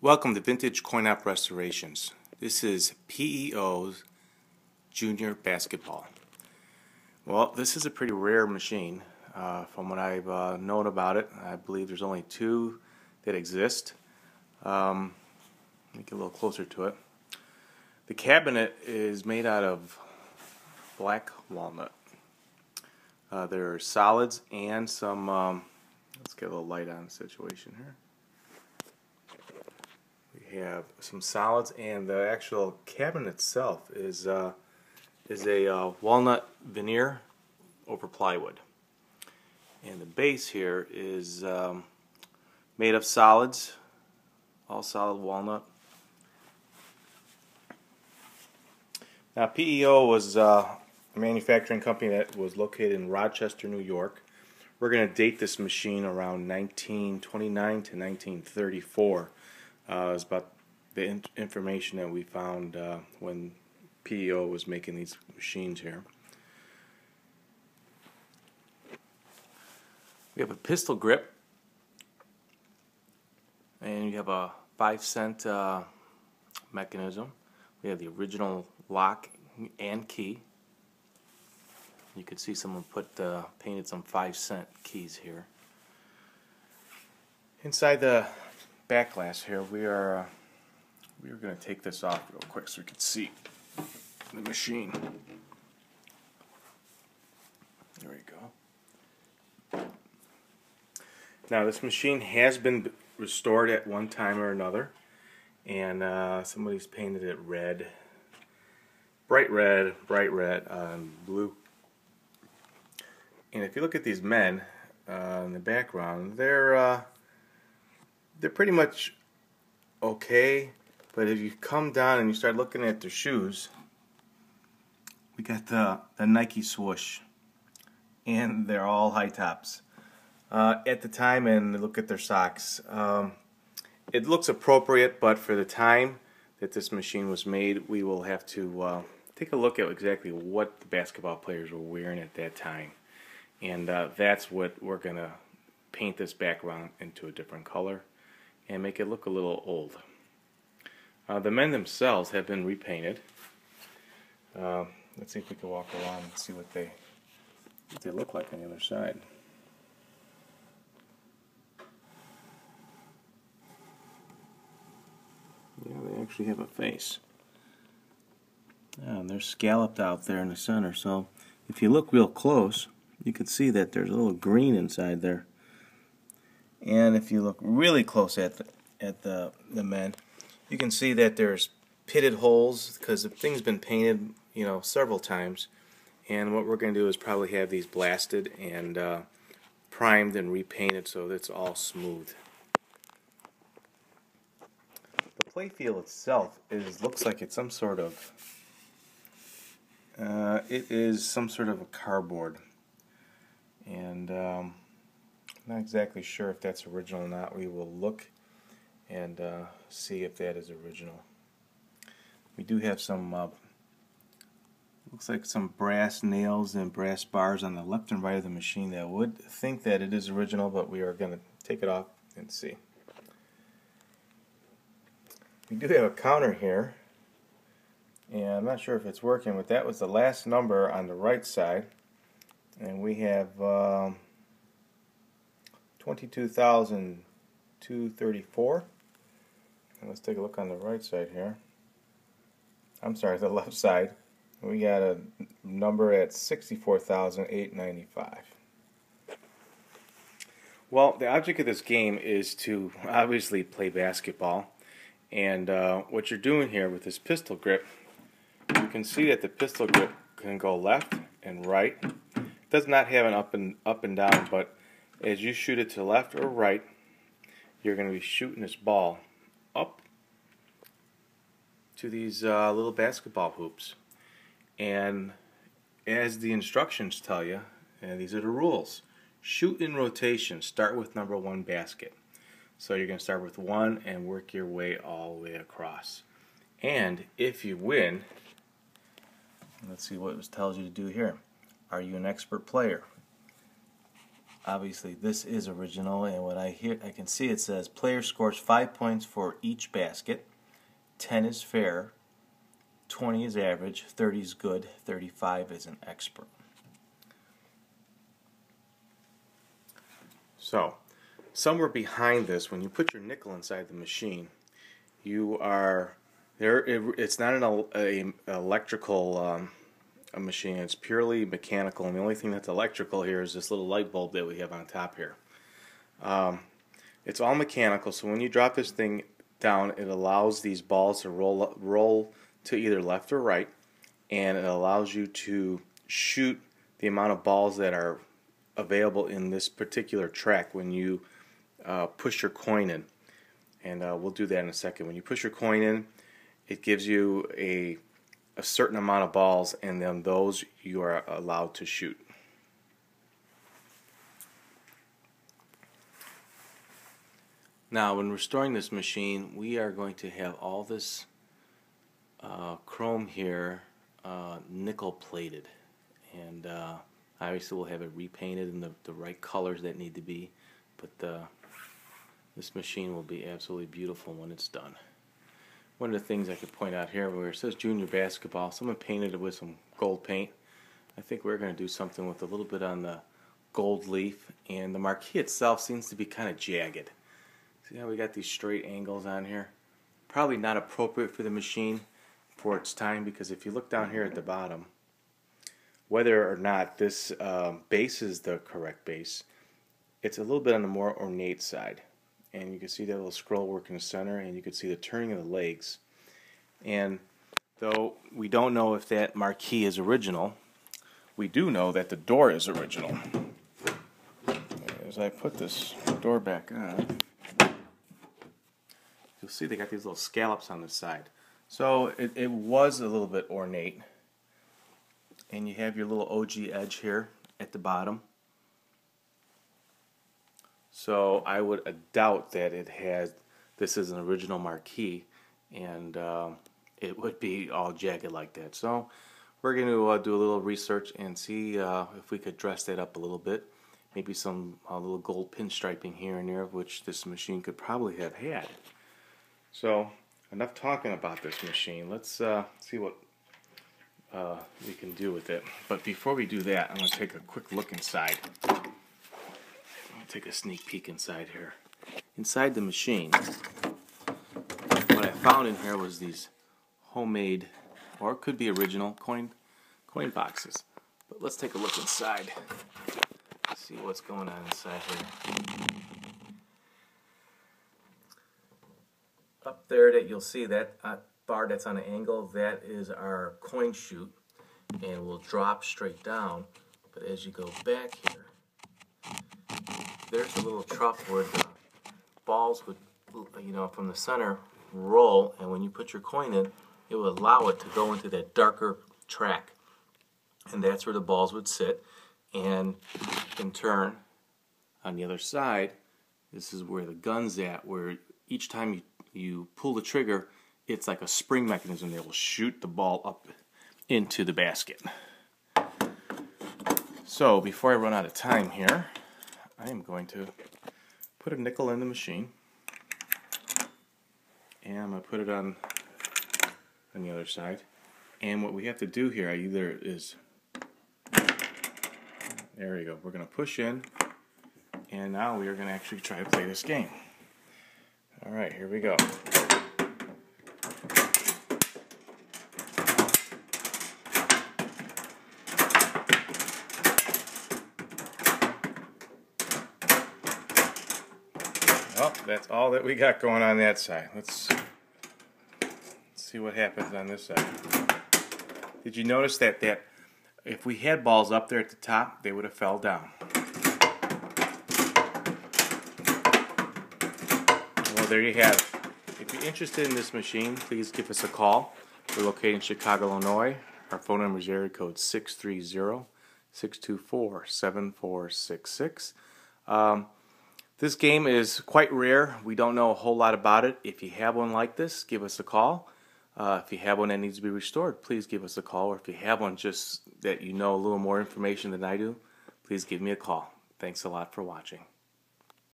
Welcome to Vintage Coin-Op Restorations. This is PEO's Junior Basketball. Well, this is a pretty rare machine. From what I've known about it, I believe there's only two that exist. Let me get a little closer to it. The cabinet is made out of black walnut. There are solids and some, let's get a little light on the situation here. We have some solids, and the actual cabinet itself is a walnut veneer over plywood. And the base here is made of solids, all solid walnut. Now, PEO was a manufacturing company that was located in Rochester, New York. We're going to date this machine around 1929 to 1934. It's about the information that we found when PEO was making these machines here. We have a pistol grip, and you have a 5-cent mechanism. We have the original lock and key. You can see someone painted some 5-cent keys here. Inside the back glass here, we are going to take this off real quick so we can see the machine. There we go. Now, this machine has been restored at one time or another, and somebody's painted it red, bright red, blue. And if you look at these men in the background, they're pretty much okay, but if you come down and you start looking at their shoes, we got the Nike swoosh, and they're all high tops. At the time, and look at their socks. It looks appropriate, but for the time that this machine was made, we will have to take a look at exactly what the basketball players were wearing at that time. And that's what we're going to paint this background into a different color and make it look a little old. The men themselves have been repainted. Let's see if we can walk around and see what they look like on the other side. Yeah, they actually have a face. And they're scalloped out there in the center, so if you look real close, you can see that there's a little green inside there. And if you look really close at the men, you can see that there's pitted holes because the thing's been painted, several times. And what we're going to do is probably have these blasted and primed and repainted so that it's all smooth. The playfield itself looks like it's some sort of a cardboard. And I'm not exactly sure if that's original or not. We will look and see if that is original. We do have some, looks like some brass nails and brass bars on the left and right of the machine that would think that it is original, but we are going to take it off and see. We do have a counter here, and I'm not sure if it's working, but that was the last number on the right side. And we have 22,234. And let's take a look on the right side here. I'm sorry, the left side. We got a number at 64,895. Well, the object of this game is to obviously play basketball. And what you're doing here with this pistol grip, you can see that the pistol grip can go left and right. It does not have an up and down, but as you shoot it to left or right, you're going to be shooting this ball up to these little basketball hoops. And as the instructions tell you, and these are the rules, shoot in rotation, start with number 1 basket. So you're going to start with 1 and work your way all the way across. And if you win, let's see what it tells you to do here. Are you an expert player? obviously this is original, and what I can see it says player scores 5 points for each basket. 10 is fair, 20 is average, 30 is good, 35 is an expert. So, somewhere behind this, when you put your nickel inside the machine, you are there. It's not an electrical a machine. It's purely mechanical, and the only thing that's electrical here is this little light bulb that we have on top here. It's all mechanical, so when you drop this thing down, it allows these balls to roll to either left or right, and it allows you to shoot the amount of balls that are available in this particular track when you push your coin in. And we'll do that in a second. When you push your coin in, it gives you a certain amount of balls, and then those you are allowed to shoot. Now, when restoring this machine, we are going to have all this chrome here nickel plated, and obviously we'll have it repainted in the right colors that need to be, but this machine will be absolutely beautiful when it's done. One of the things I could point out here, where it says junior basketball, someone painted it with some gold paint. I think we're going to do something with a little bit on the gold leaf, and the marquee itself seems to be kind of jagged. See how we got these straight angles on here? Probably not appropriate for the machine for its time, because if you look down here at the bottom, whether or not this base is the correct base, it's a little bit on the more ornate side. And you can see that little scroll work in the center, and you can see the turning of the legs. And though we don't know if that marquee is original, we do know that the door is original. As I put this door back on, you'll see they got these little scallops on the side. So it was a little bit ornate. And you have your little OG edge here at the bottom. So I would doubt that this is an original marquee, and it would be all jagged like that. So we're going to do a little research and see if we could dress that up a little bit. Maybe some little gold pinstriping here and there, which this machine could probably have had. So enough talking about this machine. Let's see what we can do with it. But before we do that, I'm going to take a quick look inside. Take a sneak peek inside here. Inside the machine, what I found in here was these homemade, or it could be original, coin boxes. But let's take a look inside. See what's going on inside here. Up there, that you'll see that bar that's on an angle, that is our coin chute, and will drop straight down. But as you go back here, there's a little trough where the balls would, from the center roll, and when you put your coin in, it will allow it to go into that darker track, and that's where the balls would sit. And in turn, on the other side, this is where the gun's at, where each time you pull the trigger, it's like a spring mechanism that will shoot the ball up into the basket. So before I run out of time here, I am going to put a nickel in the machine, and I'm going to put it on the other side. And what we have to do here there we go. We're going to push in, and now we are going to actually try to play this game. Alright, here we go. Well, that's all that we got going on that side. Let's see what happens on this side. Did you notice that if we had balls up there at the top, they would have fell down? Well, there you have it. If you're interested in this machine, please give us a call. We're located in Chicago, Illinois. Our phone number is area code 630-624-7466. This game is quite rare. We don't know a whole lot about it. If you have one like this, give us a call. If you have one that needs to be restored, please give us a call. Or if you have one just that you know a little more information than I do, please give me a call. Thanks a lot for watching.